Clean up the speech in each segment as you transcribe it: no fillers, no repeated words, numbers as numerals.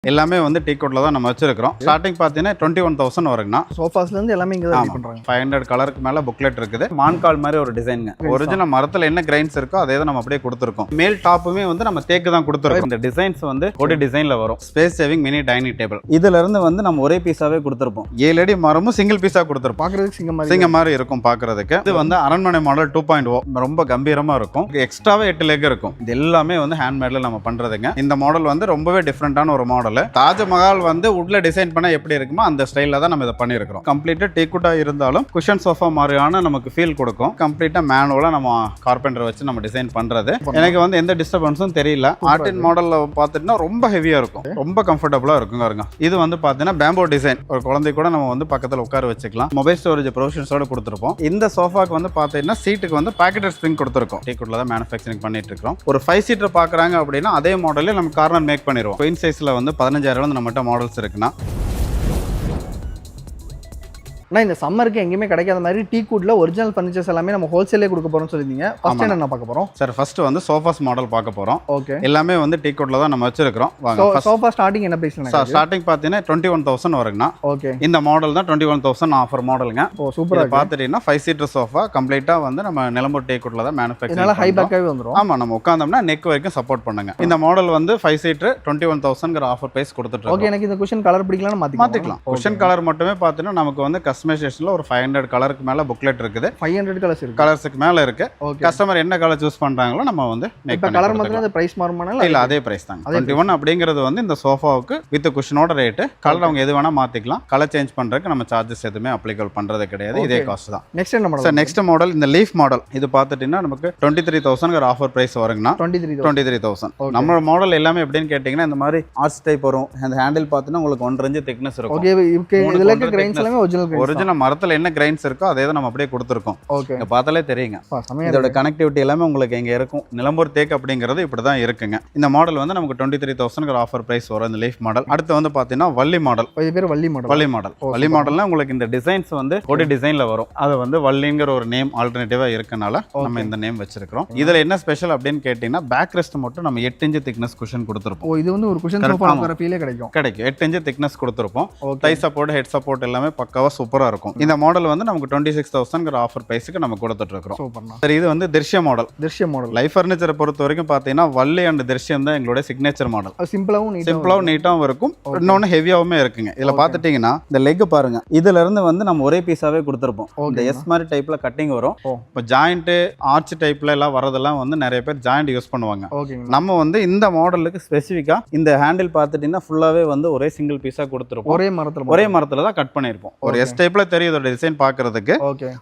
எல்லாமே வந்து டீ கோட்ல தான் நம்ம வச்சிருக்கோம். ஸ்டார்டிங் பார்த்தீங்கன்னா 21,000 வருங்கண்ணா. சோஃபாஸ்ல இருந்து எல்லாமே இங்க தான் பண்றாங்க. 500 கலருக்கு மேல புக்லெட் இருக்குது. மான்கால் மாதிரி ஒரு டிசைன்ங்க. ஒரிஜினல் மரத்துல என்ன கிரைன்ஸ் இருக்கோ அதே தான் நம்ம அப்படியே கொடுத்துருக்கோம். மேல் டாப்புமே வந்து நம்ம தேக்கு தான் கொடுத்துருக்கோம். இந்த டிசைன்ஸ் வந்து ஒரு டிசைன்ல வரும். Space saving mini dining table. இதுல இருந்து வந்து நம்ம ஒரே பீஸாவே கொடுத்துருப்போம். 7 அடி மரமும் சிங்கிள் பீஸா கொடுத்துருப்போம். பாக்குறதுக்கு சிங்க மாதிரி இருக்கும் பாக்குறதுக்கு. இது வந்து அரண்மனை மாடல் 2.0 ரொம்ப கம்பீரமா இருக்கும். எக்ஸ்ட்ராவே 8 லெக் இருக்கும். இது எல்லாமே வந்து ஹேண்ட்மேட்ல நம்ம பண்றதுங்க. இந்த மாடல் வந்து ரொம்பவே டிஃபரெண்டான ஒரு மாடல். தாஜ்மஹால் வந்து உட்ல டிசைன் பண்ண எப்படி இருக்குமோ அந்த ஸ்டைல்ல தான் நம்ம இதை பண்ணிருக்கோம். கம்ப்ளீட்டா டீக்குட்டா இருந்தாலும் குஷன் சோஃபா மாதிரியான நமக்கு ஃபீல் கொடுக்கும். கம்ப்ளீட்டா மேனுவலா நம்ம கார்பெண்டர் வச்சு நம்ம டிசைன் பண்றது. எனக்கு வந்து எந்த டிஸ்டர்பன்ஸும் தெரியல. ஆர்டின் மாடல்ல பாத்துட்டா ரொம்ப ஹெவியா இருக்கும், ரொம்ப கம்ஃபர்டபுளா இருக்கும் பாருங்க. இது வந்து பாத்தீங்கன்னா பேம்போ டிசைன். ஒரு குழந்தை கூட நம்ம வந்து பக்கத்துல உட்கார வச்சுக்கலாம். மொபைல் ஸ்டோரேஜ் ப்ரொவிஷன்ஸோட கொடுத்துருப்போம். இந்த சோஃபாக்கு வந்து பாத்தீங்கன்னா சீட்டுக்கு வந்து பாக்கெட் ஸ்ப்ரிங் கொடுத்துருக்கோம். டீக்குட்ல தான் மேனுஃபேக்சரிங் பண்ணிட்டு இருக்கோம். ஒரு 5 சீட்டர் பாக்குறாங்க அப்படின்னா அதே மாடல்ல நம்ம கார்னர் மேக் பண்ணிடுவோம். குயின் சைஸ்ல வந்து 15,000 வந்து நம்மகிட்ட மாடல்ஸ் இருக்குன்னா. ஆனால் இந்த சம்மருக்கு எங்கேயுமே கிடைக்காத மாதிரி டீக்குட்ல ஒரிஜினல் ஃபர்னிச்சர்ஸ் எல்லாமே நம்ம ஹோல்சேலே கொடுக்க போறோம்னு சொல்லியிருந்தீங்க. ஃபர்ஸ்ட் என்ன பார்க்க போறோம் சார்? ஃபர்ஸ்ட் வந்து சோஃபாஸ் மாடல் பார்க்க போறோம். ஓகே, எல்லாமே வந்து டீக்குட்ல தான் நம்ம வச்சிருக்கோம். வாங்க. சோஃபா ஸ்டார்டிங் என்ன பிரைஸ்ல? ஸ்டார்டிங் பார்த்தீங்கன்னா 21,000 வருங்கண்ணா. ஓகே, இந்த மாடல் தான் 21,000 ஆஃபர் மாடலுங்க. ஓ சூப்பரா இருக்கு. பார்த்துட்டீங்கன்னா 5 சீட்டர் சோஃபா கம்ப்ளீட்டா வந்து நம்ம நிலம்பூர் டீக்குட்ல தான் மேனுஃபேக்சரிங். இதனால ஹை பேக்காவே வந்துரும். ஆமா, நம்ம உட்கார்ந்தோம்னா நெக் வரைக்கும் சப்போர்ட் பண்ணுங்க. இந்த மாடல் வந்து 5 சீட்டர் 21,000ங்கற ஆஃபர் பிரைஸ் கொடுத்துட்டு இருக்கோம். ஓகே, எனக்கு இந்த குஷன் கலர் பிடிக்கலனா மாத்திக்கலாம். குஷன் கலர் மட்டுமே பார்த்தீங்கன்னா நமக்கு வந்து கஸ்டமைசேஷன்ல ஒரு 500 கலருக்கு மேல புக்லெட் இருக்குது. 500 கலர்ஸ் இருக்கு. கலர்ஸ்க்கு மேல இருக்கு. கஸ்டமர் என்ன கலர் சூஸ் பண்றாங்களோ நம்ம வந்து மேக் பண்ணி கலர் மட்டும் அந்த பிரைஸ் மாறுமானா? இல்ல, அதே பிரைஸ் தான். 21 அப்படிங்கிறது வந்து இந்த சோஃபாவுக்கு வித் குஷனோட ரேட். கலர் அவங்க எது வேணா மாத்திக்கலாம். கலர் சேஞ்ச் பண்றதுக்கு நம்ம சார்ஜஸ் எதுவுமே அப்ளிகபிள் பண்றது கிடையாது. இதே காஸ்ட் தான். நெக்ஸ்ட் என்ன மாடல்? சார் நெக்ஸ்ட் மாடல் இந்த லீஃப் மாடல். இது பார்த்துட்டீங்கன்னா நமக்கு 23,000ங்கற ஆஃபர் பிரைஸ் வருங்கண்ணா. 23,000. நம்ம மாடல் எல்லாமே எப்படின்னு கேட்டீங்கன்னா இந்த மாதிரி ஆர்ச் டைப் வரும். அந்த ஹேண்டில் பார்த்தீங்கன்னா உங்களுக்கு 1 இன்ச் திக்னஸ் இருக்கும். ஓகே, இதுல இருக்க கிரைன்ஸ் எல்லாமே ஒரிஜினல் மரத்துல என்ன கிரைன்ஸ் இருக்கோ அதே தான் நம்ம அப்படியே கொடுத்துருக்கோம். இங்க பார்த்தாலே தெரியுங்க. இதோட கனெக்டிவிட்டி எல்லாமே உங்களுக்கு இங்க இருக்கும். நிலம்பூர் தேக்கு அப்படிங்கிறது இப்படிதான் இருக்குங்க. இந்த மாடல் வந்து நமக்கு 23,000ங்கற ஆஃபர் பிரைஸ் வரும் இந்த லீஃப் மாடல். அடுத்து வந்து பாத்தீங்கன்னா வள்ளி மாடல். இது பேர் வள்ளி மாடல். வள்ளி மாடல்னா உங்களுக்கு இந்த டிசைன்ஸ் வந்து ஒரு டிசைன்ல வரும். அது வந்து வள்ளிங்கிற ஒரு நேம் ஆல்டர்னேட்டிவா இருக்கனால நம்ம இந்த நேம் வச்சிருக்கோம். இதுல என்ன ஸ்பெஷல் அப்படின்னு கேட்டீங்கன்னா பேக் ரெஸ்ட் மட்டும் நம்ம 8 இன்ச் திக்னஸ் குஷன் கொடுத்துருப்போம். இது வந்து ஒரு குஷன் சோஃபா உட்கார ஃபீலே கிடைக்கும். 8 இன்ச் திக்னஸ் கொடுத்துருப்போம். டை சப்போர்ட், ஹெட் சப்போர்ட் எல்லாமே பக்காவா சூப்பரா இருக்கும். இந்த மாடல் வந்து நமக்கு 26,000ங்கற ஆஃபர் பிரைஸ்க்கு நம்ம கொடுத்துட்டு இருக்கோம். சூப்பர்ண்ணா. சரி, இது வந்து திர்ஷ்ய மாடல். லைஃப் ஃபர்னிச்சரை பொறுத்த வரைக்கும் பாத்தீங்கன்னா வள்ளி அண்ட் திர்ஷ்யம் தான் எங்களோட சிக்னேச்சர் மாடல். சிம்பிளாவும் நீட்டாவும் இருக்கும். இன்னொன்னு ஹெவியாவுமே இருக்குங்க. இதுல பாத்துட்டீங்கன்னா இந்த லெக் பாருங்க. இதுல இருந்து வந்து நம்ம ஒரே பீஸாவே கொடுத்துருப்போம். இந்த எஸ் மாதிரி டைப்ல கட்டிங் வரும். இப்போ ஜாயிண்ட் ஆர்ச் டைப்ல எல்லாம் வரதெல்லாம் வந்து நிறைய பேர் ஜாயிண்ட் யூஸ் பண்ணுவாங்க. நம்ம வந்து இந்த மாடலுக்கு ஸ்பெசிஃபிக்கா இந்த ஹேண்டில் பாத்துட்டீங்கன்னா ஃபுல்லாவே வந்து ஒரே சிங்கிள் பீஸா கொடுத்துருப்போம். ஒரே மரத்துல தான் கட் பண்ணிருப்போம். ஒரு எஸ் டைப்ல தெரியும் இதோட டிசைன் பாக்குறதுக்கு.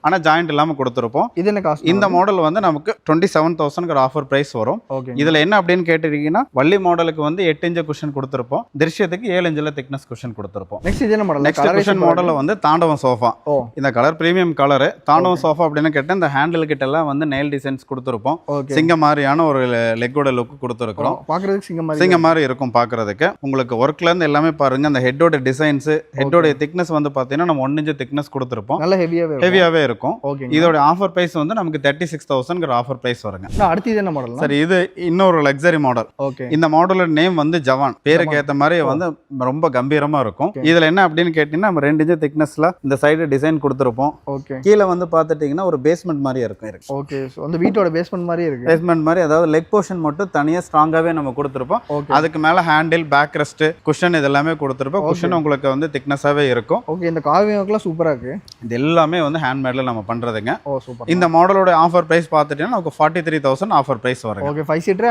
ஆனா ஜாயிண்ட் இல்லாம கொடுத்துருப்போம். இது என்ன காஸ்ட்? இந்த மாடல் வந்து நமக்கு 27,000ங்கற ஆஃபர் பிரைஸ் வரும். இதுல என்ன அப்படின்னு கேட்டிருக்கீங்கன்னா வள்ளி மாடலுக்கு வந்து 8 இன்ச் குஷன் கொடுத்துருப்போம். திர்ஷ்யத்துக்கு 7 இன்ச்ல திக்னஸ் குஷன் கொடுத்துருப்போம். நெக்ஸ்ட் இது என்ன மாடல்? நெக்ஸ்ட் குஷன் மாடல்ல வந்து தாண்டவம் சோஃபா. இந்த கலர் பிரீமியம் கலர். தாண்டவம் சோஃபா அப்படின்னு கேட்டா இந்த ஹேண்டில் கிட்ட எல்லாம் வந்து நெயில் டிசைன்ஸ் கொடுத்துருப்போம். சிங்க மாதிரியான ஒரு லெக்கோட லுக் கொடுத்துருக்கோம். பாக்குறதுக்கு சிங்க மாதிரி இருக்கும் பாக்குறதுக்கு. உங்களுக்கு ஒர்க்ல இருந்து எல்லாமே பாருங்க. அந்த ஹெட்டோட டிசைன்ஸ், ஹெட்டோட திக்னஸ் வந்து பாத்தீங்கன்னா நம்ம 1 இன்ச் திக்னஸ் கொடுத்துருப்போம். நல்ல ஹெவியாவே இருக்கும். இதோட ஆஃபர் பிரைஸ் வந்து நமக்கு 36,000ங்கற ஆஃபர் பிரைஸ் வருங்க. அடுத்து இது என்ன மாடல்? சரி, இது இன்னொரு லக்ஸரி மாடல். இந்த மாடலோட நேம் வந்து ஜவான். பேருக்கு ஏத்த மாதிரி வந்து ரொம்ப கம்பீரமா இருக்கும். இதுல என்ன அப்படின்னு கேட்டீங்கன்னா நம்ம 2 இன்ச் திக்னஸ்ல இந்த சைடு டிசைன் கொடுத்துருப்போம். கீழே வந்து பாத்துட்டீங்கன்னா ஒரு பேஸ்மெண்ட் மாதிரி இருக்கும். ஓகே, சோ அந்த வீட்டோட பேஸ்மெண்ட் மாதிரி இருக்கு. பேஸ்மெண்ட் மாதிரி, அதாவது லெக் போர்ஷன் மட்டும் தனியா ஸ்ட்ராங்காவே நம்ம கொடுத்துருப்போம். அதுக்கு மேல ஹேண்டில், பேக் ரெஸ்ட், குஷன் இதெல்லாமே கொடுத்துருப்போம். குஷன் உங்களுக்கு வந்து திக்னஸாவே இருக்கும். ஓகே, இந்த கார்விங் ஒர்க்லாம் சூப்பரா இருக்கு. இது எல்லாமே வந்து ஹேண்ட்மேட்ல நம்ம பண்றதுங்க. இந்த மாடலோட ஆஃபர் பிரைஸ் பாத்துட்டீங்கன்னா நமக்கு 43,000 ஆஃபர் பிரைஸ் வரும். ஓகே, 5 சீட்டர்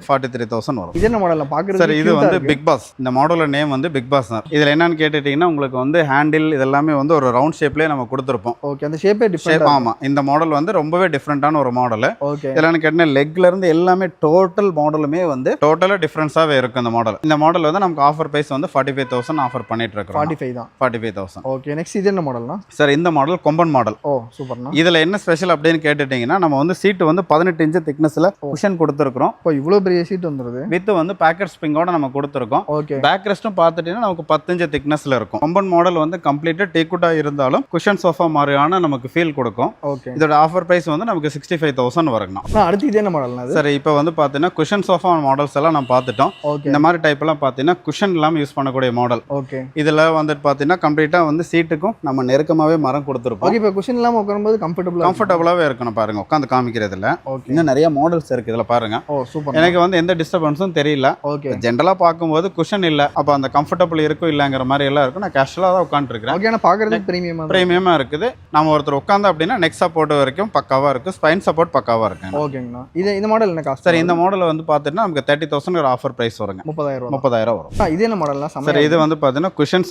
43,000 வரும். இது என்ன மாடல்ல பாக்குறது? சரி, இது வந்து பிக் பாஸ். இந்த மாடலோட நேம் வந்து பிக் பாஸ் தான். இதுல என்னன்னு கேட்டிட்டீங்கன்னா உங்களுக்கு வந்து ஹேண்டில் இதெல்லாமே வந்து ஒரு ரவுண்ட் ஷேப்லயே நம்ம கொடுத்துருப்போம். ஓகே, அந்த ஷேப்பே டிஃபரண்ட். ஆமா, இந்த மாடல் வந்து ரொம்பவே டிஃபரெண்டான ஒரு மாடல். ஓகே, இதெல்லாம் கேட்டீங்கன்னா லெக்ல இருந்து எல்லாமே டோட்டல் மாடலுமே வந்து டோட்டலா டிஃபரன்ஸாவே இருக்கும். இந்த மாடல் வந்து நமக்கு ஆஃபர் பிரைஸ் வந்து 45,000 ஆஃபர் பண்ணிட்டு இருக்கோம். 45 தான். 45,000. ஓகே, நெக்ஸ்ட் இது என்ன மாடல்னா? சார் இந்த மாடல் கொம்பன் மாடல். ஓ சூப்பர்ண்ணா. இதில் என்ன ஸ்பெஷல் அப்படின்னு கேட்டுட்டிங்கன்னா நம்ம வந்து சீட்டு வந்து 18 இன்ச்சு திக்னஸில் குஷன் கொடுத்துருக்கோம். இப்போ இவ்வளோ பெரிய சீட் வந்துருது. வித் வந்து பேக்கெட் ஸ்ப்ரிங்கோட நம்ம கொடுத்துருக்கோம். ஓகே. பேக் ரெஸ்ட்டும் பார்த்துட்டீங்கன்னா நமக்கு 10 இன்ச்சு திக்னஸில் இருக்கும். கொம்பன் மாடல் வந்து கம்ப்ளீட்டாக டீக்குட்டாக இருந்தாலும் குஷன் சோஃபா மாதிரியான நமக்கு ஃபீல் கொடுக்கும். ஓகே. இதோட ஆஃபர் ப்ரைஸ் வந்து நமக்கு 65,000 வருங்கண்ணா. அடுத்து இது என்ன மாடல்னா? சார் இப்போ வந்து பார்த்தீங்கன்னா குஷன் சோஃபா மாடல்ஸ் எல்லாம் நம்ம பார்த்துட்டோம். ஓகே. இந்த மாதிரி டைப் எல்லாம் பார்த்தீங்கன்னா குஷன் இல்லாமல் யூஸ் பண்ணக்கூடிய மாடல். ஓகே. இதில் வந்துட்டு பார்த்தீங்கன்னா கம்ப்ளீட்டாக வந்து சீட்டுக்கும் நம்ம நெருக்கமாகவே மரம் கொடுத்துருப்போம். ஓகே. இப்போ குஷன் இல்லாமல் உட்காரும்போது கம்ஃபர்டபுளாகவே இருக்கணும் பாருங்க, உட்காந்து காமிக்கிறதுல. ஓகே. இன்னும் நிறைய மாடல்ஸ் இருக்கு இதில் பாருங்க. ஓ சூப்பர். எனக்கு வந்து எந்த டிஸ்டர்பன்ஸும் தெரியல. ஓகே. ஜென்ரலாக பார்க்கும்போது குஷன் இல்லை, அப்போ அந்த கம்ஃபர்டபுள் இருக்கும் இல்லைங்கிற மாதிரி எல்லாம் இருக்கும். நான் கேஷுவலாக தான் உட்காந்துருக்கிறேன். ஓகே. ஆனால் பார்க்குறதுக்கு ப்ரீமியமாக இருக்குது. நம்ம ஒருத்தர் உட்காந்து அப்படின்னா நெக் சப்போர்ட் வரைக்கும் பக்காவாக இருக்குது, ஸ்பைன் சப்போர்ட் பக்காவாக இருக்குங்க. ஓகேங்கண்ணா. இந்த மாடல் என்ன காஸ்ட்? சார் இந்த மாடல் வந்து பார்த்தீங்கன்னா நமக்கு 30,000 ஆஃபர் ப்ரைஸ் வருங்க. 30,000 வரும். இது என்ன மாடல்னா? சார் இது வந்து பார்த்தீங்கன்னா குஷன்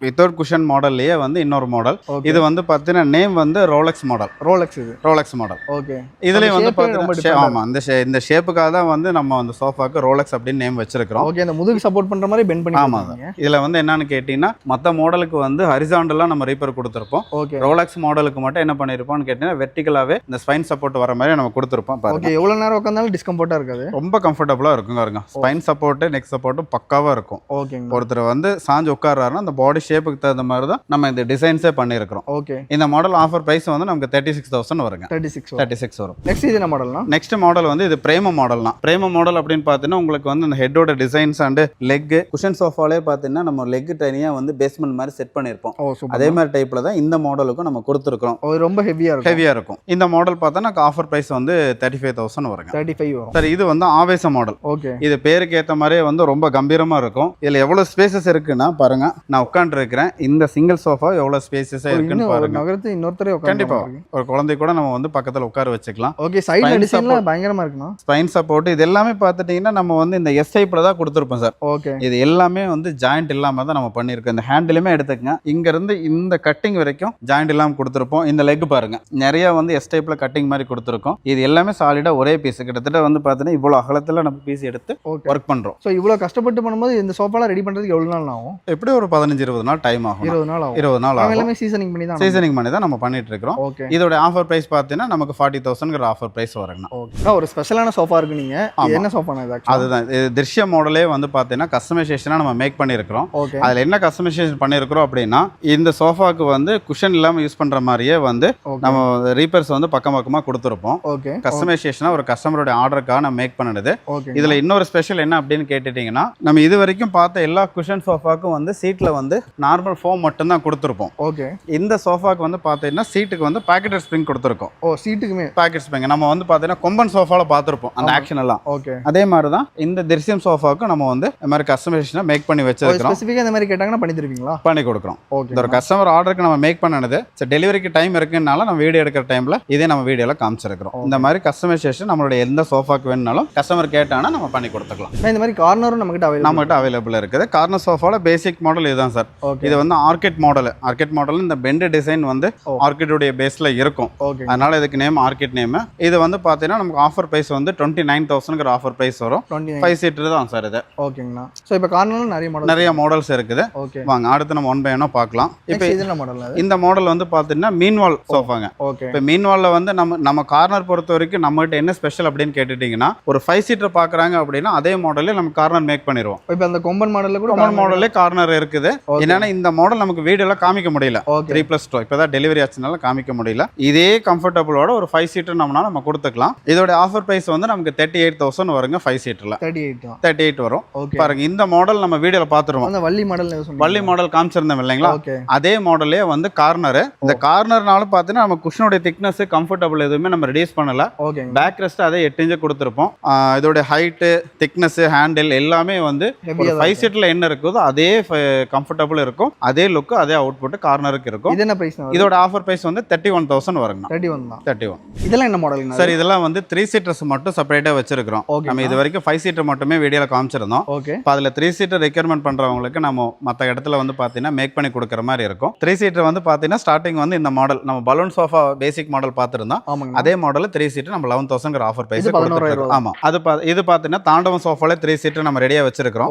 வித்தவுட் குஷன் மாடல்லையே வந்து இன்னொரு மாடல். இது வந்து பார்த்தீங்கன்னா நேம் வந்து Rolex model. Rolex model. Okay. இதுலேயும் வந்து பார்த்தீங்கன்னா ஆமாம் இந்த ஷேப்புக்காக தான் வந்து நம்ம அந்த சோஃபாக்கு ரோலெக்ஸ் அப்படின்னு நேம் வச்சிருக்கிறோம். ஓகே. அந்த முதுகு சப்போர்ட் பண்ணுற மாதிரி பெண்ட் பண்ணி. ஆமாம். இதில் வந்து என்னன்னு கேட்டிங்கன்னா மற்ற மாடலுக்கு வந்து ஹரிசாண்டலாக நம்ம ரீப்பர் கொடுத்துருப்போம். ஓகே. ரோலெக்ஸ் மாடலுக்கு மட்டும் என்ன பண்ணியிருப்போம்னு கேட்டிங்கன்னா வெர்டிகலாகவே இந்த ஸ்பைன் சப்போர்ட் வர மாதிரி நம்ம கொடுத்துருப்போம். ஓகே. எவ்வளோ நேரம் உட்காந்தாலும் டிஸ்கம்ஃபர்ட்டாக இருக்காது, ரொம்ப கம்ஃபர்டபுளாக இருக்கும் பாருங்க. ஸ்பைன் சப்போர்ட் நெக் சப்போர்ட்டும் பக்காவாக இருக்கும். ஓகே. ஒருத்தர் வந்து சாஞ்சு உட்கார்றாருன்னா அந்த பாடி ஷேப்புக்கு தகுந்த மாதிரி தான் நம்ம இந்த டிசைன்ஸே பண்ணியிருக்கிறோம். ஓகே. இந்த மாடல் ஆஃபர் ப்ரைஸ் வந்து நமக்கு 36,000 வருங்க. 36 வரும். நெக்ஸ்ட் இது என்ன மாடல்னா? நெக்ஸ்ட் மாடல் வந்து இது பிரேம மாடல்னா. பிரேம மாடல் அப்படின்னு பார்த்தீங்கன்னா உங்களுக்கு வந்து இந்த ஹெட்டோட டிசைன்ஸ் அண்ட் லெக் குஷன் சோஃபாலே பார்த்தீங்கன்னா நம்ம லெக் தனியாக வந்து பேஸ்மெண்ட் மாதிரி செட் பண்ணியிருப்போம். அதே மாதிரி டைப்ல தான் இந்த மாடலுக்கும் நம்ம கொடுத்துருக்கோம். ரொம்ப ஹெவியாக இருக்கும். இந்த மாடல் பார்த்தா நமக்கு ஆஃபர் ப்ரைஸ் வந்து 35,000 வருங்க. 35 வரும். சார் இது வந்து ஆவேச மாடல். ஓகே. இது பேருக்கு ஏற்ற மாதிரியே வந்து ரொம்ப கம்பீரமா இருக்கும். இதுல எவ்வளவு ஸ்பேசஸ் இருக்குன்னா பாருங்க, நான் உட்கார்ந்து இருக்கிறேன். இந்த சிங்கிள் சோஃபா எவ்வளவு ஸ்பேசஸா இருக்குன்னு பாருங்க. நகரத்து இன்னொருத்தரே உட்கார்ந்து கண்டிப்பா ஒரு குழந்தை கூட நம்ம வந்து பக்கத்துல உட்கார வச்சுக்கலாம். ஓகே. சைடுல டிசைன்லாம் பயங்கரமா இருக்குனா. ஸ்பைன் சப்போர்ட் இது எல்லாமே பார்த்துட்டீங்கன்னா நம்ம வந்து இந்த எஸ் டைப்ல தான் கொடுத்துருப்போம் சார். ஓகே. இது எல்லாமே வந்து ஜாயிண்ட் இல்லாம தான் நம்ம பண்ணியிருக்கோம். இந்த ஹேண்டிலுமே எடுத்துக்கங்க, இங்க இருந்து இந்த கட்டிங் வரைக்கும் ஜாயிண்ட் இல்லாம கொடுத்துருப்போம். இந்த லெக் பாருங்க, நிறைய வந்து எஸ் டைப்ல கட்டிங் மாதிரி கொடுத்துருக்கோம். இது எல்லாமே சாலிடா ஒரே பீஸ். கிட்டத்தட்ட வந்து பார்த்தீங்கன்னா இவ்வளவு அகலத்துல நம்ம பீஸ் எடுத்து ஒர்க் பண்றோம். ஸோ இவ்வளோ கஷ்டப்பட்டு பண்ணும்போது இந்த சோஃபாலாம் ரெடி பண்ணுறதுக்கு எவ்வளோ நாள் ஆகும்? எப்படி ஒரு 15-20 நாள் டைம் ஆகும். 20 நாள் ஆகும். 20 நாள் ஆகும். எல்லாமே சீசனிங் பண்ணி தான் நம்ம பண்ணிட்டு இருக்கிறோம். ஓகே. இதோட ஆஃபர் பிரைஸ் பார்த்தீங்கன்னா நமக்கு 40,000 ஆஃபர் பிரைஸ் வருங்க. ஓகே. ஒரு ஸ்பெஷலான சோஃபா இருக்கு. நீங்க என்ன சோஃபானா இது? அதுதான் இது திருஷ்ய மாடலே வந்து பார்த்தீங்கன்னா கஸ்டமைசேஷனா நம்ம மேக் பண்ணியிருக்கிறோம். ஓகே. அதுல என்ன கஸ்டமைசேஷன் பண்ணியிருக்கிறோம் அப்படின்னா இந்த சோஃபாக்கு வந்து குஷன் இல்லாம யூஸ் பண்ற மாதிரியே வந்து நம்ம ரீப்பர்ஸ் வந்து பக்கமா கொடுத்துருப்போம். ஓகே. கஸ்டமைசேஷனா ஒரு கஸ்டமரோட ஆர்டருக்காக நம்ம மேக் பண்ணுது. ஓகே. இதுல இன்னொரு ஸ்பெஷல் என்ன அப்படின்னு கேட்டுட்டீங்கன்னா நம்ம இது வரைக்கும் பார்த்த எல்லா குஷன் சோஃபாக்கும் வந்து சீட்ல வந்து நார்மல் ஃபோம் மட்டும் தான் கொடுத்துருப்போம். ஓகே. இந்த சோஃபாக்கு வந்து பார்த்தீங்கன்னா சீட்டுக்கு வந்து பாக்கெட் ஸ்ப்ரிங் கொடுத்துருக்கோம். ஓ சீட்டுக்குமே பாக்கெட் ஸ்ப்ரிங் நம்ம வந்து பார்த்தீங்கன்னா கொம்பன் சோஃபால பார்த்துருப்போம் அந்த ஆக்ஷன் எல்லாம். ஓகே. அதே மாதிரி தான் இந்த திருஷ்யம் சோஃபாவுக்கும் நம்ம வந்து இந்த மாதிரி கஸ்டமைசேஷனா மேக் பண்ணி வச்சிருக்கிறோம். ஸ்பெசிஃபிக்கா இந்த மாதிரி கேட்டாங்கன்னா பண்ணி தருவீங்களா? பண்ணி கொடுக்குறோம். ஓகே. இந்த ஒரு கஸ்டமர் ஆர்டருக்கு நம்ம மேக் பண்ணனது டெலிவரிக்கு டைம் இருக்குனால நம்ம வீடியோ எடுக்கிற டைம்ல இதே நம்ம வீடியோல காமிச்சிருக்கிறோம். இந்த மாதிரி கஸ்டமைசேஷன் நம்மளுடைய எந்த சோஃபாக்கு வேணும்னாலும் கஸ்டமர் கேட்டாங்கன்னா நம்ம பண்ணி கொடுத்துக்கலாம். இந்த மாதிரி கார்னரும் நம்மகிட்ட அவைலபிள் இருக்குது. கார்னர் சோஃபால பேசிக் மாடல் இதுதான் சார். இது வந்து ஆர்கிட் மாடல். இந்த பெண்ட் டிசைன் வந்து ஆர்கிட்டோட பேஸ்ல இருக்கும். அதனால இதுக்கு நேம் ஆர்கிட் நேம். இது வந்து பாத்தீங்கன்னா நமக்கு ஆஃபர் பிரைஸ் வந்து 29,000 ஆஃபர் பிரைஸ் வரும். 5 சீட்டர் தான் சார் இது. ஓகேங்களா. சோ இப்போ கார்னர்ல நிறைய மாடல்ஸ் இருக்குது. ஓகே. வாங்க அடுத்து நம்ம ஒன் பை ஒன்னா பார்க்கலாம். இப்போ இதெல்லாம் மாடல். இந்த மாடல் வந்து பாத்தீங்கன்னா மீன்வால் சோஃபாங்க. ஓகே. இப்போ மீன்வால்ல வந்து நம்ம கார்னர் பொறுத்த வரைக்கும் நம்ம கிட்ட என்ன ஸ்பெஷல் அப்படின்னு கேட்டுட்டீங்கன்னா ஒரு 5 சீட்டர் பாக்குறாங்க அப்படின்னா அதே மாடல்ல நம்ம கார்னர் மேக் பண்ணிடுவோம். இப்போ அந்த கொம்பன் மாடல்ல கூட கொம்பன் மாடல்லே கார்னர் இருக்குது. என்னன்னா இந்த மாடல் நமக்கு வீடியோல காமிக்க முடியல. 3+2 இப்பதான் டெலிவரி ஆச்சுனால காமிக்க முடியல. இதே கம்ஃபர்டபுளோட ஒரு 5 சீட்டர் நம்ம கொடுத்துக்கலாம். இதோட ஆஃபர் பிரைஸ் வந்து நமக்கு 38,000 வருங்க. 5 சீட்டர்ல 38 வரும். பாருங்க இந்த மாடல் நம்ம வீடியோல பாத்துருவோம். அந்த வள்ளி மாடல் காமிச்சிருந்தோம் இல்லைங்களா, அதே மாடலே வந்து கார்னர். இந்த கார்னர்னால பாத்தீங்கன்னா நம்ம குஷனோட திக்னஸ் கம்ஃபர்டபுள் எதுவுமே நம்ம ரெடியூஸ் பண்ணல. பேக் ரெஸ்ட் அதே 8 இன்ச் கொடுத்துருப்போம். இதோட ஹைட் திக்னஸ் ஹேண்டில் எல்லாமே வந்து 5 சீட்ல என்ன இருக்குதோ அதே கம்ஃபர்டபுள் இருக்கும். அதே லுக் அதே அவுட்புட் கார்னருக்கு இருக்கும். இது என்ன பிரைஸ்? இதோட ஆஃபர் பிரைஸ் வந்து 31,000 வருங்க. 31. இதெல்லாம் என்ன மாடல் சார்? இதெல்லாம் வந்து 3 சீட்டர்ஸ் மட்டும் செப்பரேட்டா வச்சிருக்கோம். நம்ம இது வரைக்கும் 5 சீட்டர் மட்டுமே வீடியோல காமிச்சிருந்தோம். இப்போ அதுல 3 சீட்டர் ரெக்யர்மெண்ட் பண்றவங்களுக்கு நம்ம மற்ற இடத்துல வந்து பாத்தீங்கன்னா மேக் பண்ணி கொடுக்குற மாதிரி இருக்கும். 3 சீட்டர் வந்து பாத்தீங்கன்னா ஸ்டார்டிங் வந்து இந்த மாடல் நம்ம பலூன் சோஃபா பேசிக் மாடல் பார்த்திருந்தோம். அதே மாடல் 3 சீட்டர் நம்ம 11,000 ஆஃபர் பிரைஸ் கொடுத்துருக்கோம். ஆமா, இது பாத்தீங்கன்னா தாண்டவம் சோஃபால 3 சீட்டர் நம்ம ரெடியா வச்சிருக்கோம்.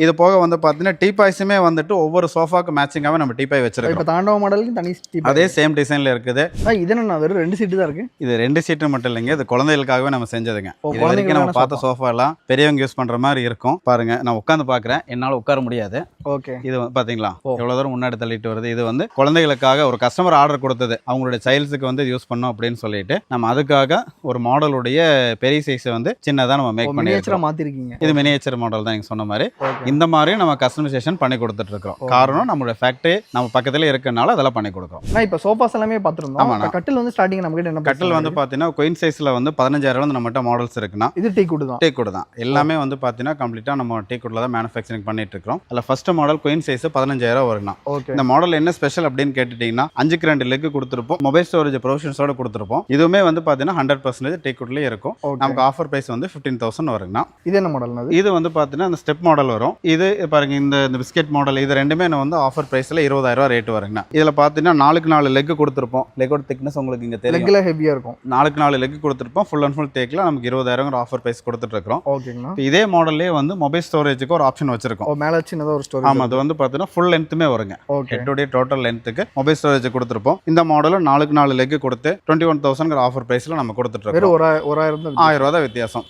இது போக வந்து பாத்தீங்கன்னா டீபாய்ஸுமே வந்துட்டு ஒவ்வொரு சோஃபாக்கு மேட்சிங்காவே நம்ம டீபாய் பண்ணி வச்சிருக்கோம். இப்போ தாண்டவ மாடலுக்கு தனி seat. அதே சேம் டிசைன்ல இருக்குது. இது என்ன வெறும் 2 சீட்டு தான் இருக்கு. இது 2 சீட்டு மட்டும் இல்லைங்க, இது குழந்தைகளுக்காகவே நம்ம செஞ்சதுங்க. இது வரைக்கும் குழந்தைகளுக்கான நம்ம பார்த்த சோஃபா எல்லாம் பெரியவங்க யூஸ் பண்ற மாதிரி இருக்கும். பாருங்க, நான் உட்காந்து பாக்குறேன், என்னால உட்கார முடியாது. ஓகே. இது பாத்தீங்களா எவ்வளவு தூரம் முன்னாடி தள்ளிட்டு வருது. இது வந்து குழந்தைகளுக்காக ஒரு கஸ்டமர் ஆர்டர் கொடுத்தது, அவங்களுடைய சைல்ட்ஸுக்கு வந்து யூஸ் பண்ணோம் அப்படின்னு சொல்லிட்டு நம்ம அதுக்காக ஒரு மாடலுடைய பெரிய சைஸை வந்து சின்னதா நம்ம மேக் பண்ணி மினியேச்சரா மாத்திருக்கீங்க. இது மினியேச்சர் மாடல் தான், நீங்க சொன்ன மாதிரி. ஓகே. இந்த மாதிரியும் நம்ம கஸ்டமைசேஷன் பண்ணி கொடுத்துட்டு இருக்கோம். காரணம் நம்மளுடைய ஃபேக்டரி நம்ம பக்கத்துல இருக்கனால அதெல்லாம் பண்ணி கொடுக்குறோம். நான் இப்போ சோஃபாஸ் எல்லாமே பார்த்துருந்தோம். ஆமாண்ணா. கட்டில் வந்து ஸ்டார்டிங் நம்ம கிட்ட என்ன கட்டில் வந்து பாத்தீங்கன்னா குயின் சைஸ்ல வந்து 15,000 வந்து நம்மகிட்ட மாடல்ஸ் இருக்குன்னா இது டீ குட் தான். டீக்குட் தான் எல்லாமே வந்து பாத்தீங்கன்னா கம்ப்ளீட்டா நம்ம டீக்குட்ல தான் மேனுஃபேக்சரிங் பண்ணிட்டு இருக்கோம். அதுல ஃபர்ஸ்ட் மாடல் குயின் சைஸ் 15,000 வருங்கண்ணா. ஓகே. இந்த மாடல் என்ன ஸ்பெஷல் அப்படின்னு கேட்டுட்டீங்கன்னா 5க்கு 2 லெக் கொடுத்துருப்போம், மொபைல் ஸ்டோரேஜ் ப்ரொவிஷன்ஸோட கொடுத்துருப்போம். இதுவுமே வந்து பாத்தீங்கன்னா 100% டீக்குட்லயே இருக்கும். ஓகே. நமக்கு ஆஃபர் பிரைஸ் வந்து 15,000 வருங்கண்ணா. இது என்ன மாடல்? இது வந்து பாத்தீங்கன்னா இந்த ஸ்டெப் மாடல் வரும். இது பாருங்க, இந்த பிஸ்கெட் மாடல், இது ரெண்டுமே வந்து ஆஃபர் பிரைஸ்ல 20,000 ரேட் வருங்கண்ணா. இதுல பாத்தீங்கன்னா 4க்கு 4 லெக் கொடுத்துருப்போம். லெக்கோட திக்னஸ் உங்களுக்கு இங்க தெரியும், லெக்ல ஹெவியா இருக்கும். 4க்கு 4 லெக் கொடுத்துருப்போம். ஃபுல் அண்ட் ஃபுல் தேக்கில் நமக்கு 20,000 ஆஃபர் பிரைஸ் கொடுத்துட்டு இருக்கோம். ஓகேங்களா. இதே மாடல்லே வந்து மொபைல் ஸ்டோரேஜுக்கு ஒரு ஆப்ஷன் வச்சிருக்கோம். மேல சின்னதா ஒரு ஸ்டோரேஜ். ஆமா, அது வந்து பாத்தீங்கன்னா ஃபுல் லென்த்துமே வருங்க. ஓகே. ஹெட்டோடைய டோட்டல் லென்த்துக்கு மொபைல் ஸ்டோரேஜ் கொடுத்துருப்போம். இந்த மாடலும் 4க்கு 4 லெக் கொடுத்து 21,000 ஆஃபர் பிரைஸ்ல நம்ம கொடுத்துட்டு இருக்கோம். வெறும் 1000 தான். 1000 ரூபா தான் வித்தியாசம்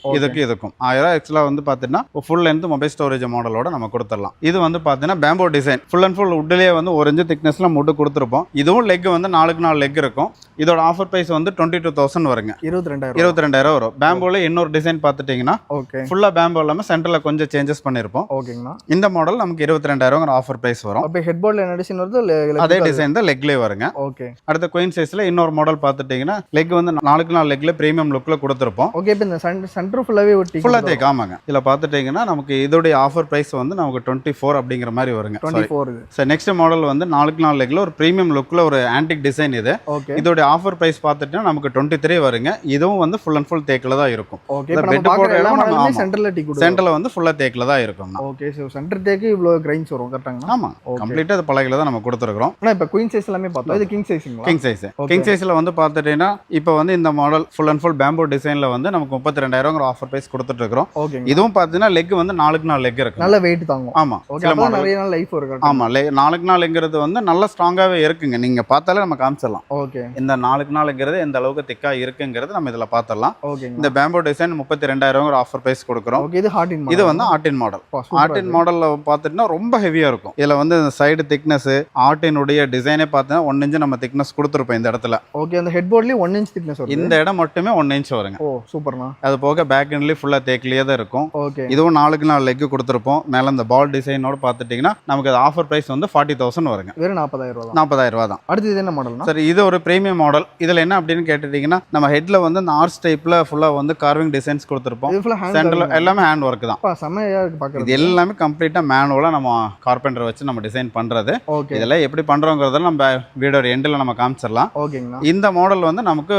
இதுக்கும் 1000 எக்ஸ்ட்ரா வந்து பாத்தீங்கன்னா ஃபுல் லென்த் மொபைல் ஸ்டோரேஜ் மாடலோட நம்ம கொடுத்துடலாம். இது வந்து பாத்தீங்கன்னா bamboo design, full and full வுட்லயே வந்து 1 இன்ச் திக்னஸ்ல முட்டு கொடுத்துருப்போம். இதுவும் லெக் வந்து 4க்கு 4 லெக் இருக்கும். இதோட ஆஃபர் பிரைஸ் வந்து 22,000 வருங்க. 22,000 வரும். பேம்போல இன்னொரு டிசைன் பார்த்துட்டீங்கன்னா ஓகே, ஃபுல்லா பேம்போ இல்லாம சென்டர்ல கொஞ்சம் சேஞ்சஸ் பண்ணிருப்போம். ஓகேங்களா. இந்த மாடல் நமக்கு 22,000 ஆஃபர் பிரைஸ் வரும். அப்ப ஹெட் போர்ட்ல என்ன டிசைன் வருது? அதே டிசைன் தான் லெக்லயே வருங்க. ஓகே. அடுத்த குயின் சைஸ்ல இன்னொரு மாடல் பார்த்துட்டீங்கன்னா லெக் வந்து 4க்கு 4 லெக்ல பிரீமியம் லுக்ல கொடுத்துருப்போம். ஓகே. இப்போ இந்த சென்டர் ஃபுல்லாவே ஒட்டி ஃபுல்லா தேக். ஆமாங்க. இதுல பார்த்துட்டீங்கன்னா நமக்கு இதோட ஆஃபர் பிரைஸ் வந்து நமக்கு 24 அப்படிங்கிற மாதிரி வருங்க. 24. சரி, நெக்ஸ்ட் மாடல் வந்து 4க்கு 4 லெக்ல ஒரு பிரீமியம் லுக்ல ஒரு ஆன்டிக் டிசைன். இது ஓகே. இதோட ஆஃபர் பிரைஸ் பார்த்துட்டீங்கன்னா நமக்கு 23 வருங்க. இதுவும் வந்து ஃபுல் அண்ட் ஃபுல் தேக்ல தான் இருக்கும். ஓகே. இப்போ நம்ம பார்க்குற எல்லா மாடலுமே சென்டர்ல டீ குட். சென்டர்ல வந்து ஃபுல்லா தேக்ல தான் இருக்கும். ஓகே. சோ சென்டர் தேக்கு இவ்ளோ கிரைன்ஸ் வரும் கரெக்ட்டாங்களா? ஆமா, கம்ப்ளீட்டா அது பலகையில தான் நம்ம கொடுத்துருக்கோம். ஆனா இப்போ குயின் சைஸ் எல்லாமே பார்த்தோம். இது கிங் சைஸ்ங்களா? King size. கிங் சைஸ்ல வந்து பார்த்துட்டீங்கன்னா இப்போ வந்து இந்த model full and full bamboo டிசைன்ல வந்து நமக்கு 32,000 ஆஃபர் பிரைஸ் கொடுத்துட்டு இருக்கோம். ஓகே. இதுவும் பார்த்தீங்கன்னா லெக் வந்து 4க்கு 4 லெக் இருக்கு. நல்ல வெயிட் தாங்கும். ஆமா. ஓகே. அப்ப நிறைய நாள் லைஃப் வரும். ஆமா, 4க்கு 4ங்கிறது வந்து நல்ல ஸ்ட்ராங்காவே இருக்குங்க. நீங்க பார்த்தாலே நம்ம காமிச்சிடலாம். ஓகே. இந்த 4க்கு 4ங்கிறது எந்த அளவுக்கு திக்கா இருக்குங்கிறது நம்ம இதுல பார்த்தறலாம். ஓகே. இந்த பேம்போ டிசைன் 32,000 ஆஃபர் பிரைஸ் கொடுக்குறோம். ஓகே. இது ஹார்ட் இன் மாடல். இது வந்து ஆர்டின் மாடல். ஆர்டின் மாடல்ல பார்த்துட்டீங்கன்னா ரொம்ப ஹெவியா இருக்கும். இதுல வந்து இந்த சைடு திக்னஸ் ஆர்டினுடைய டிசைனே பார்த்தீங்கன்னா 1 இன்ச் நம்ம திக்னஸ் கொடுத்துருப்போம் இந்த இடத்துல. ஓகே. அந்த ஹெட் போர்ட்லயே 1 இன்ச் திக்னஸ் வரும். இந்த இடம் மட்டுமே 1 இன்ச் வருங்க. ஓ சூப்பர்ண்ணா. அது போக பேக் எண்ட்லயே ஃபுல்லா தேக்லயே தான் இருக்கும். ஓகே. இதுவும் 4க்கு 4 லெக் கொடுத்துருப்போம். மேல இந்த பால் டிசைனோட பார்த்துட்டீங்கன்னா நமக்கு அது ஆஃபர் பிரைஸ் வந்து 40,000 வருங்க. வெறும் 40,000 ரூபாய் தான். 40,000 ரூபாய் தான். அடுத்து இது என்ன மாடல்னா? சரி, இது ஒரு பிரீமியம் மாடல். இதுல என்ன அப்படின்னு கேட்டுட்டீங்கன்னா நம்ம ஹெட்ல வந்து இந்த ஆர்ச் டைப்ல ஃபுல்லா வந்து கார்விங் டிசைன்ஸ் கொடுத்துருப்போம். இது ஃபுல்லா ஹேண்ட் சென்டர்ல எல்லாமே ஹேண்ட் ஒர்க் தான். அப்பா செமையா இருக்கு பார்க்கிறது. இது எல்லாமே கம்ப்ளீட்டா மேனுவலா நம்ம கார்பெண்டர் வச்சு நம்ம டிசைன் பண்றது. ஓகே. இதெல்லாம் எப்படி பண்றோங்கிறத நம்ம வீடியோ எண்ட்ல நம்ம காமிச்சிடலாம். ஓகேங்களா. இந்த மாடல் வந்து நமக்கு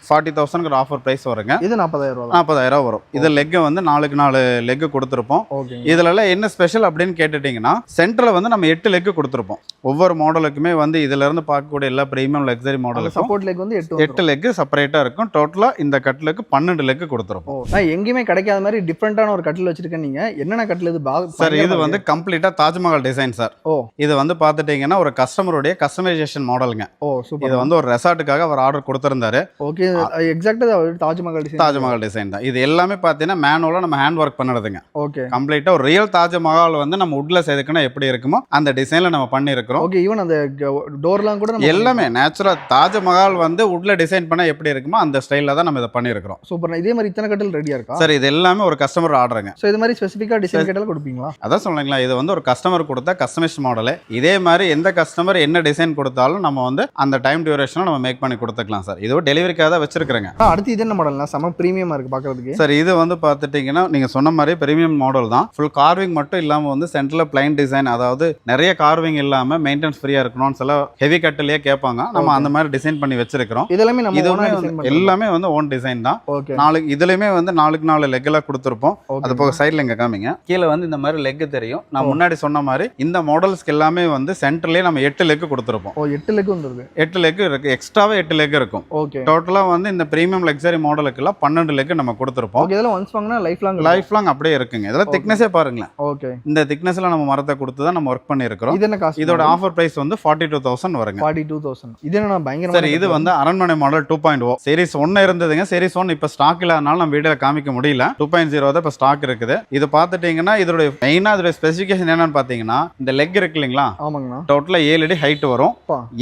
40,000 ஆஃபர் பிரைஸ் வருங்க. இது 40,000 ரூபாய். 40,000 வரும். இது லெக் வந்து 4க்கு 4 லெக் கொடுத்துருப்போம். ஓகே. இதுல எல்லாம் என்ன ஸ்பெஷல் அப்படின்னு கேட்டுட்டீங்கன்னா சென்டர்ல வந்து நம்ம 8 லெக் கொடுத்துருப்போம். ஒவ்வொரு மாடலுக்குமே வந்து இதுல இருந்து பார்க்கக்கூடிய எல்லா பிரீமியம் லக்ஸரி மாடலுக்கும் சப்போர்ட் லெக் வந்து 8 லெக் செப்பரேட்டா இருக்கும். டோட்டலா இந்த கட்டிலுக்கு 12 லெக் கொடுத்துருப்போம். நான் எங்கேயுமே கிடைக்காத மாதிரி டிஃபரெண்டான ஒரு கட்டில் வச்சிருக்கேன். நீங்க என்னென்ன கட்டில் இது? சார், இது வந்து கம்ப்ளீட்டா தாஜ்மஹால் டிசைன் சார். ஓ. இது வந்து பாத்துட்டீங்கன்னா ஒரு கஸ்டமருடைய கஸ்டமைசேஷன் மாடலுங்க. Oh super. இது வந்து ஒரு ரெசார்ட்டுக்காக அவர் ஆர்டர் கொடுத்திருந்தாரு. ஓகே. எக்ஸாக்ட்டா தாஜ்மஹால் டிசைன். தாஜ்மஹால் டிசைன் தான். இது எல்லாமே பாத்தீங்கன்னா மேனுவலா நம்ம ஹேண்ட் ஒர்க் பண்ணுறதுங்க. ஓகே. கம்ப்ளீட்டா ஒரு ரியல் தாஜ்மஹால் வந்து நம்ம வுட்ல செதுக்குனா எப்படி இருக்குமோ அந்த டிசைன்ல நம்ம பண்ணியிருக்கிறோம். ஓகே. ஈவன் அந்த டோர்லாம் கூட நம்ம எல்லாமே நேச்சுரலா தாஜ்மஹால் வந்து வுட்ல டிசைன் பண்ணா எப்படி இருக்குமோ அந்த ஸ்டைல்ல தான் நம்ம இதை பண்ணியிருக்கிறோம். சூப்பர். இதே மாதிரி இத்தனை கட்டில் ரெடியா இருக்கா? சார், இது எல்லாமே ஒரு கஸ்டமர் ஆர்டருங்க. சோ இது மாதிரி ஸ்பெசிஃபிக்கா டிசைன் கட்டில் கொடுப்பீங்களா? அதான் சொல்றீங்களா, இது வந்து ஒரு கஸ்டமர் கொடுத்தா கஸ்டமைஸ் மாடல். இதே மாதிரி எந்த கஸ்டமர் என்ன டிசைன் கொடுத்தாலும் நம்ம வந்து அந்த டைம் டியூரேஷனை நம்ம மேக் பண்ணி கொடுத்துக்கலாம் சார். இது டெலிவரிக்காக தான் வச்சிருக்கிறேங்க. அடுத்து இது என்ன மாடல்னா? செம பிரீமியமா இருக்கு பார்க்கிறதுக்கு. சார், இது வந்து பார்த்துட்டீங்கன்னா நீங்க சொன்ன மாதிரி பிரீமியம் மாடல் தான். ஃபுல் கார்விங் மட்டும் இல்லாம வந்து சென்டர்ல பிளைன் டிசைன், அதாவது நிறைய கார்விங் இல்லாம மெயின்டெனன்ஸ் ஃப்ரீயா இருக்கணும்னு சொல்ல ஹெவி கட்டிலேயே கேட்பாங்க. நம்ம அந்த மாதிரி டிசைன் பண்ணி வச்சிருக்கிறோம். இதெல்லாமே நம்ம இதுவுமே எல்லாமே வந்து ஓன் டிசைன் தான். ஓகே. இதுலயுமே வந்து 4க்கு 4 லெக்ல கொடுத்துருப்போம். அது போக சைடுல இங்க காமிங்க. கீழே வந்து இந்த மாதிரி லெக் தெரியும். நான் முன்னாடி சொன்ன மாதிரி இந்த மாடல்ஸ்க்கு எல்லாமே வந்து சென்டர்லயே நம்ம 8 லெக் கொடுத்துருப்போம். ஓ 8 லெக் வந்துருது. 8 லெக் இருக்கு. எக்ஸ்ட்ராவே 8 லெக் இருக்கும். ஓகே. டோட்டலா வந்து இந்த பிரீமியம் லக்ஸரி மாடலுக்கு எல்லாம் 12 லெக் நம்ம கொடுத்துருப்போம். ஓகே. இதெல்லாம் ஒன்ஸ் வாங்குனா லைஃப் லாங் அப்படியே இருக்குங்க. இதெல்லாம் திக்னஸே பாருங்களேன். ஓகே. இந்த திக்னஸ்ல நம்ம மரத்தை கொடுத்து தான் நம்ம ஒர்க் பண்ணி இருக்கிறோம். இது என்ன காஸ்ட்? இதோட ஆஃபர் பிரைஸ் வந்து 42,000 வருங்க. 42,000. இது என்ன பயங்கரமா சரி, இது வந்து அரண்மனை மாடல் 2.0 சீரிஸ் 1 இருந்ததுங்க. சீரிஸ் 1 இப்போ ஸ்டாக் இல்லாதனால நம்ம வீடியோல காமிக்க முடியல. 2.0 தான் இப்போ ஸ்டாக் இருக்குது. இது பார்த்துட்டீங்கன்னா இதோட மெயினா இதோட ஸ்பெசிஃபிகேஷன் என்னன்னு பார்த்தீங்கன்னா இந்த லெக் இருக்கு இல்லைங்களா, ஆமாங்கண்ணா. டோட்டலா 7 அடி ஹைட் வரும்.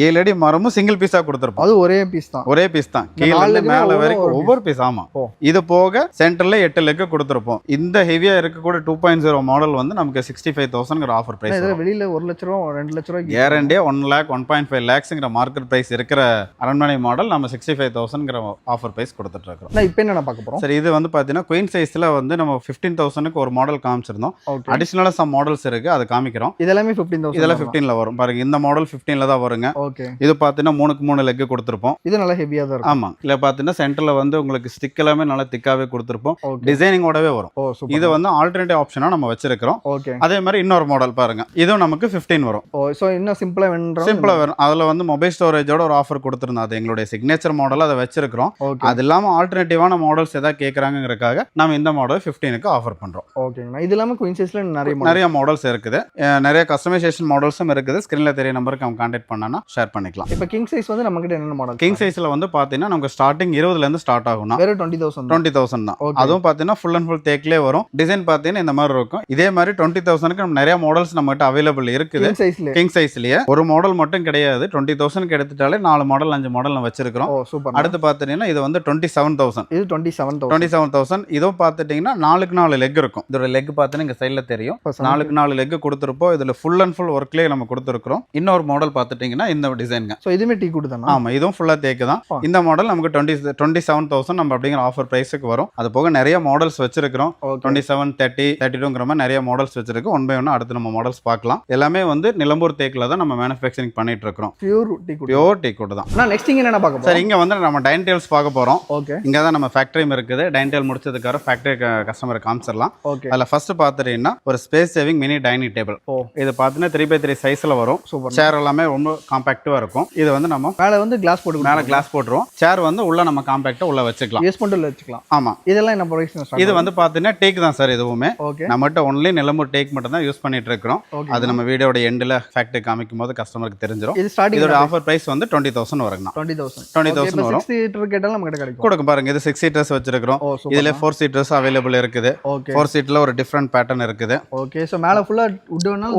7 அடி மரமும் சிங்கிள் பீஸா கொடுத்துருப்போம். அது ஒரே பீஸ் தான். ஒரே பீஸ் தான், கீழ இருந்து மேல வரைக்கும் ஒவ்வொரு பீஸ். ஆமா, இது போக சென்டர்ல 8 லெக் கொடுத்துருப்போம். இந்த ஹெவியா இருக்கக்கூடிய 2.0 மாடல் வந்து நமக்கு 65,000 ஆஃபர் பிரைஸ். வெளியில 1 லட்ச ரூபா 2 லட்ச ரூபாய்க்கு கேரண்டியா 1 lakh 1.5 lakhsங்கிற மார்க்கெட் பிரைஸ் இருக்கிற அரண்மனை மாடல் நம்ம 65,000ங்கிற ஆஃபர் பிரைஸ் கொடுத்துட்டு இருக்கோம். இப்போ என்ன பார்க்க போறோம்? சரி, இது வந்து பாத்தீங்கன்னா குயின் சைஸ்ல வந்து நம்ம 15,000க்கு ஒரு மாடல் காமிச்சிருந்தோம். அடிஷனலா சம் மாடல்ஸ் இருக்கு, அது காமிக்கிறோம். இதெல்லாம் 15,000. இதெல்லாம் 15ல வரும் பாருங்க. இந்த மாடல் 15ல தான் வருங்க. ஓகே. இது பாத்தீங்கன்னா 3 லெக் கொடுத்துருப்போம். இது நல்லா ஹெவியா தான் இருக்கும். ஆமா, இல்ல பாத்தீங்கன்னா சென்டர்ல வந்து உங்களுக்கு ஸ்டிக் எல்லாமே நல்லா திக்காவே கொடுத்துருப்போம். டிசைனிங்கோடவே வரும். இது வந்து ஆல்டர்னேட்டிவ் ஆப்ஷனா நம்ம வச்சிருக்கிறோம். ஓகே. அதே மாதிரி இன்னொரு மாடல் பாருங்க, இதுவும் நமக்கு 15 வரும். சோ இன்னும் சிம்பிளா வேணும். சிம்பிளா வரும். அதுல வந்து மொபைல் ஸ்டோரேஜோட ஒரு ஆஃபர் கொடுத்திருந்தோம். அது எங்களுடைய சிக்னேச்சர் மாடல், அதை வச்சிருக்கிறோம். அது இல்லாம ஆல்டர்னேட்டிவான மாடல்ஸ் ஏதாவது கேட்கறாங்கிறதுக்காக நம்ம இந்த மாடல் 15க்கு ஆஃபர் பண்றோம். ஓகேங்களா. இது இல்லாம குயின் சைஸ்ல நிறைய மாடல்ஸ் இருக்குது. நிறைய கஸ்டமைசேஷன் மாடல்ஸும் இருக்குது. ஸ்கிரீன்ல தெரிய நம்பருக்கு அவங்க கான்டாக்ட் பண்ணனா ஷேர் பண்ணிக்கலாம். இப்போ கிங் சைஸ் வந்து நம்ம கிட்ட என்ன மாடல்? கிங் சைஸ்ல வந்து பாத்தீங்கன்னா நமக்கு ஸ்டார்டிங் 20ல இருந்து ஸ்டார்ட் ஆகும்னா வேற 20,000 தான். அதுவும் பாத்தீங்கன்னா ஃபுல் அண்ட் ஃபுல் தேக்லயே வரும். டிசைன் பாத்தீங்கன்னா இந்த மாதிரி இருக்கும். இதே மாதிரி 20,000க்கு நம்ம நிறைய மாடல்ஸ் நம்ம கிட்ட அவைலபிள் இருக்குது. கிங் சைஸ்லயே ஒரு மாடல் மட்டும் கிடையாது. 20,000க்கு எடுத்துட்டாலே 4 மாடல் 5 மாடல் நம்ம வச்சிருக்கிறோம். அடுத்து பாத்தீங்கன்னா இது வந்து 27,000. இது 27,000. இதுவும் பாத்துட்டீங்கன்னா 4 லெக் இருக்கும். இதோட லெக் பாத்தீங்கன்னா இங்க சைடுல தெரியும். 4 லெக் கொடுத்திருப்போம். இதுல ஃபுல் அண்ட் ஃபுல் ஒர்க்லயே நம்ம கொடுத்திருக்கிறோம். இன்னொரு மாடல் பாத்துட்டீங்கன்னா இந்த டிசைன்ங்க. சோ இதுமே டீ குட் தானா? ஆமா, இதுவும் ஃபுல்லா தேக்கு தான். இந்த மாடல் நமக்கு 27,000 நம்ம அப்படிங்கிற ஆஃபர் பிரைஸ்க்கு வரும். அது போக நிறைய மாடல்ஸ் வச்சிருக்கிறோம். 27, 30, 32ங்கிற மாதிரி நிறைய மாடல்ஸ் வச்சிருக்கு. ஒன் பை ஒன் அடுத்து நம்ம மாடல்ஸ் பார்க்கலாம். எல்லாமே வந்து நிலம்பூர் தேக்கில் தான் நம்ம மேனுஃபேக்சரிங் பண்ணிட்டு இருக்கோம். பியூர் டீ குட் தான். நான் நெக்ஸ்ட் இங்க என்ன பார்க்க போறோம்? சார், இங்க வந்து நம்ம டைனிங் டேபிள்ஸ் பார்க்க போறோம். ஓகே. இங்க தான் நம்ம ஃபேக்டரியும் இருக்குது. டைனிங் டேபிள் முடிச்சதுக்கு அப்புறம் ஃபேக்டரி கஸ்டமர் காமிச்சிடலாம். ஓகே. அதுல ஃபர்ஸ்ட் பாத்துட்டீங்கன்னா ஒரு space saving mini dining table. இது பாத்தீங்கன்னா 3x3 சைஸ்ல வரும். சேர் எல்லாமே ரொம்ப காம்பாக்டா இருக்கும். இது வந்து நம்ம மேல வந்து கிளாஸ் போட்டு மேல கிளாஸ் போட்டுருவோம். சேர் வந்து உள்ள நம்ம காம்பாக்டா உள்ள வச்சுக்கலாம். யூஸ் பண்ணிட்டு வச்சுக்கலாம். ஆமா. இதெல்லாம் என்ன பிரைஸ்? இது வந்து பாத்தீங்கன்னா டேக் தான் சார். இதுவுமே ஓகே. நம்மகிட்ட ஒன்லி நிலம்பூர் டேக் மட்டும் தான் யூஸ் பண்ணிட்டு இருக்கோம். அது நம்ம வீடியோட எண்ட்ல ஃபேக்டரி காமிக்கும் போது கஸ்டமருக்கு தெரிஞ்சிரும். இது ஸ்டார்டிங் இதோட ஆஃபர் பிரைஸ் வந்து 20,000 வருங்க. 20,000 வரும். 6 சீட்டர் கேட்டாலும் நம்ம கிட்ட கிடைக்கும். கொடுங்க பாருங்க. இது 6 சீட்டர்ஸ் வச்சிருக்கோம். இதுல 4 சீட்டர்ஸ் அவைலபிள் இருக்குது. 4 சீட்ல ஒரு டிஃபரண்ட் பேட்டர்ன் இருக்குது. ஓகே. சோ மேல ஃபுல்லா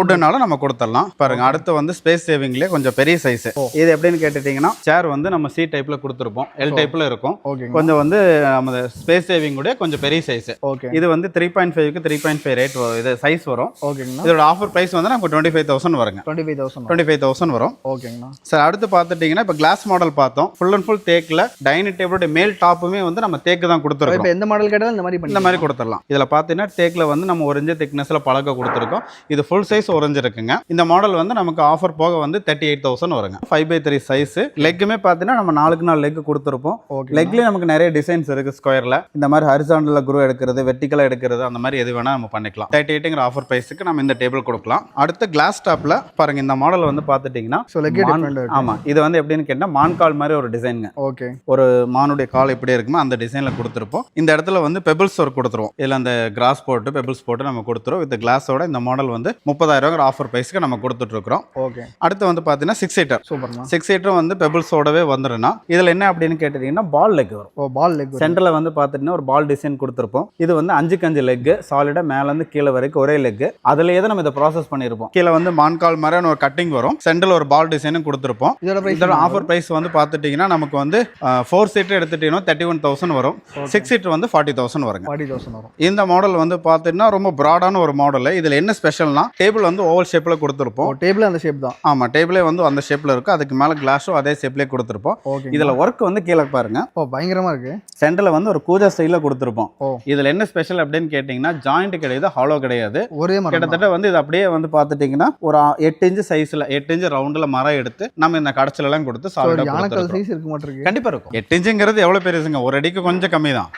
வுட்னால நம்ம கொடுத்துடலாம். பாருங்க, அடுத்து வந்து ஸ்பேஸ் சேவிங்லயே கொஞ்சம் பெரிய சைஸ். இது எப்படின்னு கேட்டுட்டீங்கன்னா சேர் வந்து நம்ம சி டைப்ல கொடுத்துருப்போம். எல் டைப்ல இருக்கும். கொஞ்சம் வந்து நம்ம ஸ்பேஸ் சேவிங் கூட கொஞ்சம் பெரிய சைஸ். இது வந்து 3.5க்கு 3.5 ரேட் இது சைஸ் வரும். ஓகேங்களா. இதோட ஆஃபர் பிரைஸ் வந்து நமக்கு 25,000 வருங்க. 25,000 வரும். ஓகேங்களா. சார், அடுத்து பார்த்துட்டீங்கன்னா இப்போ கிளாஸ் மாடல் பார்த்தோம். ஃபுல் அண்ட் ஃபுல் தேக்கில் டைனிங் டேபிளோட மேல் டாப்புமே வந்து நம்ம தேக்கு தான் கொடுத்துருக்கோம். இப்போ எந்த மாடல் கேட்டாலும் இந்த மாதிரி கொடுத்துடலாம். இதில் பார்த்தீங்கன்னா தேக்கில் வந்து நம்ம 1 inch திக்னஸ்ல பழக்க கொடுத்துருக்கோம். இது ஃபுல் சைஸ் 1 inch இருக்குங்க. இந்த மாடல் வந்து நமக்கு ஆஃபர் போக வந்து 38,000 வருங்க. 5x3 size. லெக்குமே பார்த்தீங்கன்னா நம்ம 4 லெக் கொடுத்துருப்போம். லெக்லேயே நமக்கு நிறைய டிசைன்ஸ் இருக்கு. ஸ்கொயர்ல இந்த மாதிரி ஹரிசாண்டல்ல குரூ எடுக்கிறது, வெர்டிகலா எடுக்கிறது, அந்த மாதிரி எது வேணா நம்ம பண்ணிக்கலாம். 38ங்கிற ஆஃபர் பிரைஸ்க்கு நம்ம இந்த டேபிள் கொடுக்கலாம். அடுத்து கிளாஸ் டாப்ல பாருங்க, இந்த மாடல் வந்து பார்த்துட்டீங்கன்னா ஆமா, இது வந்து எப்படின்னு கேட்டா மான்கால் மாதிரி ஒரு டிசைனுங்க. ஓகே. ஒரு மானுடைய கால் எப்படி இருக்குமோ அந்த டிசைன்ல கொடுத்துருப்போம். இந்த இடத்துல வந்து பெபிள்ஸ் ஒர்க் கொடுத்துருவோம். இதுல அந்த கிராஸ் போட்டு பெபிள்ஸ் போட்டு நம்ம கொடுத்துருவோம். வித் கிளாஸோட இந்த மாடல் வந்து 30,000 ஆஃபர் பிரைஸ்க்கு நம்ம கொடுத்துட்டு இருக்கோம். ஓகே. அடுத்து வந்து பாத்தீங்கன்னா 6 சீட்டர். சூப்பர்மா. 6 சீட்டரும் வந்து பெபிள்ஸோடவே வந்துருன்னா இதுல என்ன அப்படின்னு கேட்டீங்கன்னா பால் லெக் வரும். பால் லெக் சென்டர்ல வந்து பாத்தீங்கன்னா ஒரு பால் டிசைன் கொடுத்துருப்போம். இது வந்து 5 லெக் சாலிடா மேல இருந்து கீழே வரைக்கும் ஒரே லெக். அதுலயே தான் நம்ம இதை ப்ராசஸ் பண்ணிருப்போம். கீழே வந்து மான்கால் மாதிரியான ஒரு கட்டிங் வரும். சென்டர்ல ஒரு பால் டிசைனும் கொடுத்துருப்போம். இதோட ஆஃபர் பிரைஸ் வந்து பாத்துட்டீங்கன்னா நமக்கு வந்து 4 சீட்டர் எடுத்துட்டீங்கன்னா 31,000 வரும். 6 சீட்டர் வந்து 40,000 வருங்க. 40,000 வரும். இந்த மாடல் வந்து பாத்தீங்கன்னா ரொம்ப பிராடான ஒரு மாடல். இதுல என்ன ஸ்பெஷல்னா டேபிள் வந்து ஓவல் ஷேப்ல கொடுத்துருப்போம். டேபிள் அந்த ஷேப் தான். ஆமா, டேபிளே வந்து அந்த ஷேப்ல இருக்கும். அதுக்கு மேல கிளாஸும் அதே ஷேப்லயே கொடுத்துருப்போம். இதுல ஒர்க் வந்து கீழே பாருங்க. பயங்கரமா இருக்கு. சென்டர்ல வந்து ஒரு கூஜா ஸ்டைல்ல கொடுத்துருப்போம். இதுல என்ன ஸ்பெஷல் அப்படின்னு கேட்டீங்கன்னா ஜாயிண்ட் கிடையாது, ஹாலோ கிடையாது. கிட்டத்தட்ட வந்து இது அப்படியே வந்து பாத்துட்டீங்கன்னா ஒரு 8 inch சைஸ்ல 8 inch ரவுண்ட்ல மரம் எடுத்து நம்ம இந்த கடச்சல எல்லாம் கொடுத்து சாலிடா யானக்கல் சைஸ் இருக்கு மாட்டிருக்கு. கண்டிப்பா இருக்கும். 8 inchங்கிறது எவ்வளவு பெருசுங்க, ஒரு அடிக்கு கொஞ்சம் கம்மி தான்.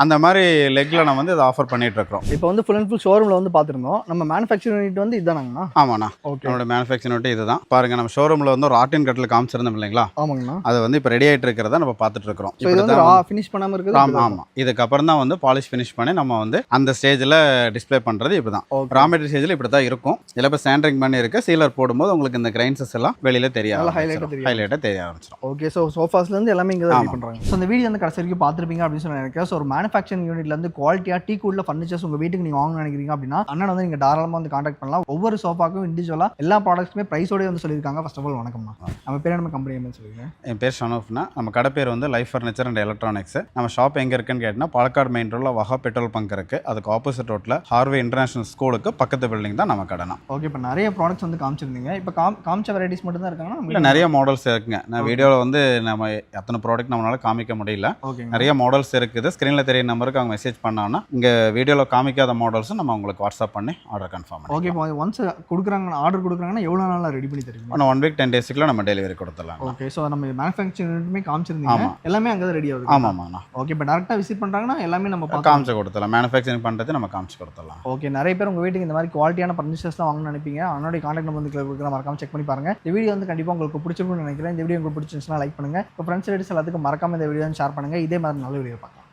அந்த மாதிரி லெக்ல நம்ம வந்து இதை ஆஃபர் பண்ணிட்டு இருக்கோம். இப்போ வந்து ஃபுல் அண்ட் ஃபுல் ஷோரூம்ல வந்து பாத்துறோம். நம்ம மேனுஃபேக்சரிங் யூனிட் வந்து இதானாங்கண்ணா? ஆமாண்ணா. நம்மளோட மேனுஃபேக்சரிங் யூனிட் இதுதான். பாருங்க, நம்ம ஷோரூம்ல வந்து ஒரு ஆர்டின் கட்டில் காமிச்சிருந்தோம் இல்லைங்களா? ஆமாங்கண்ணா. அது வந்து இப்போ ரெடி ஆயிட்டு இருக்கிறத நம்ம பார்த்துட்டு இருக்கோம். இது வந்து ஃபினிஷ் பண்ணாம இருக்குது. ஆமா, இதுக்கப்புறம் தான் வந்து பாலிஷ் ஃபினிஷ் பண்ணி நம்ம வந்து அந்த ஸ்டேஜ்ல டிஸ்ப்ளே பண்றது இப்படிதான். ரா மெட்டீரியல் ஸ்டேஜ்ல இப்படி தான் இருக்கும். இதுல இப்போ சாண்டரிங் பண்ணி இருக்கு, சீலர் போடும்போது உங்களுக்கு இந்த கிரைன்சஸ் எல்லாம் வெளியில நல்லா highlight ஆ தெரியும். ஹைலைட்டாக தெரிய ஆரம்பிச்சிடும். ஓகே ஸோ சோஃபாஸ்லேருந்து எல்லாமே இங்கே தான் ரெடி ஆமா. பண்ணுறாங்க. ஸோ இந்த வீடியோ வந்து கடைசி வரைக்கும் பார்த்துருப்பீங்க அப்படின்னு சொல்லி நினைக்கிறேன். ஸோ ஒரு மேனுஃபேக்சரிங் யூனிட்லேருந்து குவாலிட்டியாக டீ கூடில் ஃபர்னிச்சர்ஸ் உங்கள் வீட்டுக்கு நீங்கள் வாங்கணும்னு நினைக்கிறீங்க அப்படின்னா அண்ணன் வந்து நீங்கள் தாராளமாக வந்து காண்டாக்ட் பண்ணலாம். ஒவ்வொரு சோஃபாக்கும் இண்டிவிஜுவலாக எல்லா ப்ராடக்ட்ஸுமே ப்ரைஸோடய வந்து சொல்லியிருக்காங்க. ஃபர்ஸ்ட் ஆஃப் ஆல் வணக்கம்ண்ணா. நம்ம பேர் நம்ம கம்பெனி என்ன சொல்லுங்கள்? என் பேர் ஷனோஃப்னா. நம்ம கடை பேர் வந்து லைஃப் ஃபர்னிச்சர் அண்ட் எலக்ட்ரானிக்ஸ். நம்ம ஷாப் எங்கே இருக்குன்னு கேட்டிங்கன்னா பாலக்காடு மெயின் ரோட்ல வஹா பெட்ரோல் பங்க் இருக்குது. அதுக்கு ஆப்போசிட் ரோட்டில் ஹார்வே இன்டர்நேஷனல் ஸ்கூலுக்கு பக்கத்து பில்டிங் தான் நம்ம கடைனா. ஓகே, இப்போ நிறைய ப்ராடக்ட்ஸ் வந்து காமிச்சிருந்தீங்க. இப்போ காமிச்ச வெரைட்டிஸ் மட்டும் தான் இருக்காங்கன்னா இல்லை நிறைய மாடல்ஸ் இருக்குங்க. நான் வீடியோவில் வந்து நம்ம எத்தனை ப்ராடக்ட் நம்மளால காமிக்க முடியல. ஓகே, நிறைய மாடல்ஸ் இருக்குது. ஸ்க்ரீனில் தெரிய நம்பருக்கு அவங்க மெசேஜ் பண்ணாங்கன்னா இங்கே வீடியோவில் காமிக்காத மாடல்ஸும் நம்ம உங்களுக்கு வாட்ஸ்அப் பண்ணி ஆர்டர் கன்ஃபார்ம் பண்ணி. ஓகே, இப்போ ஒன்ஸ் கொடுக்குறாங்க ஆர்டர் கொடுக்குறாங்கன்னா எவ்வளோ நாளில் ரெடி பண்ணி தருவீங்க? ஆனால் 1 வீக் 10 டேஸ்க்குள்ள நம்ம டெலிவரி கொடுத்துடலாம். ஓகே, ஸோ நம்ம மேனுஃபேக்சரிங் யூனிட்டுமே காமிச்சிருந்தீங்க. ஆமா. எல்லாமே அங்கே தான் ரெடி ஆகுது. ஆமாம்மாண்ணா. ஓகே, இப்போ டேரெக்டாக விசிட் பண்ணுறாங்கன்னா எல்லாமே நம்ம காமிச்சு கொடுத்துடலாம். மேனுஃபேக்சரிங் பண்ணுறது நம்ம காமிச்சு கொடுத்துடலாம். ஓகே, நிறைய பேர் உங்கள் வீட்டுக்கு இந்த மாதிரி குவாலிட்டியான ஃபர்னிச்சர்ஸ்லாம் வாங்கணும்னு நினைப்பீங்க. அவனோட கான்டாக்ட் நம்பர் வந்து கொடுக்குற மறக்காம செக் பண்ணி பாருங்க. இந்த வீடியோ வந்து கண்டிப்பாக உங்களுக்கு பிடிச்சிருக்கும்னு நினைக்கிறேன். இந்த வீடியோ உங்களுக்கு பிடிச்சிருந்துச்சுன்னா லைக் பண்ணுங்க. இப்போ ஃப்ரெண்ட்ஸ் ரிலேட்டிவ்ஸ் எல்லாத்துக்கும் மறக்காம இந்த வீடியோ ஷேர் பண்ணுங்க. இதே மாதிரி நல்ல வீடியோ பார்க்கலாம்.